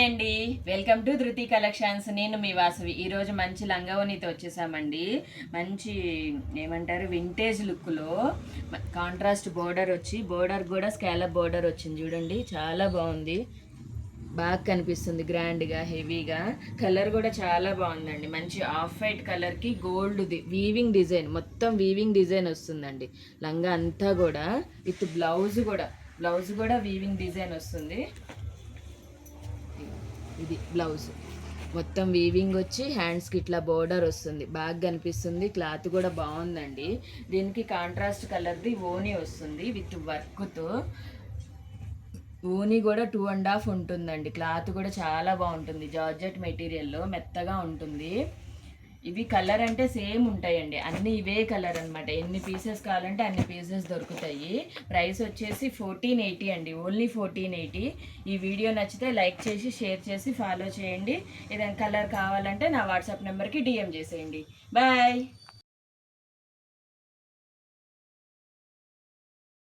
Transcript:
అండి, welcome to ధృతి collections. నేను మీ వాసవి. ఈరోజు మంచి లంగావోనితో వచ్చేసామండి. మంచి ఏమంటారు వింటేజ్ లుక్లో కాంట్రాస్ట్ బోర్డర్ వచ్చి, బోర్డర్ కూడా స్కాలప్ బోర్డర్ వచ్చింది చూడండి. చాలా బాగుంది, బాగా కనిపిస్తుంది గ్రాండ్గా, హెవీగా. కలర్ కూడా చాలా బాగుందండి. మంచి ఆఫ్ వైట్ కలర్కి గోల్డ్ది వీవింగ్ డిజైన్, మొత్తం వీవింగ్ డిజైన్ వస్తుందండి. లంగా అంతా కూడా విత్ బ్లౌజ్ కూడా వీవింగ్ డిజైన్ వస్తుంది. ఇది బ్లౌజ్ మొత్తం వీవింగ్ వచ్చి హ్యాండ్స్కి ఇట్లా బోర్డర్ వస్తుంది, బాగా కనిపిస్తుంది. క్లాత్ కూడా బాగుందండి. దీనికి కాంట్రాస్ట్ కలర్ది ఓనీ వస్తుంది విత్ వర్క్తో. ఓనీ కూడా 2.5 ఉంటుందండి. క్లాత్ కూడా చాలా బాగుంటుంది, జార్జెట్ మెటీరియల్లో మెత్తగా ఉంటుంది. ఇవి కలర్ అంటే సేమ్ ఉంటాయండి, అన్నీ ఇవే కలర్ అనమాట. ఎన్ని పీసెస్ కావాలంటే అన్ని పీసెస్ దొరుకుతాయి. ప్రైస్ వచ్చేసి 1480 అండి, ఓన్లీ 1480. ఈ వీడియో నచ్చితే లైక్ చేసి, షేర్ చేసి, ఫాలో చేయండి. ఏదైనా కలర్ కావాలంటే నా వాట్సాప్ నెంబర్కి డిఎం చేసేయండి. బాయ్.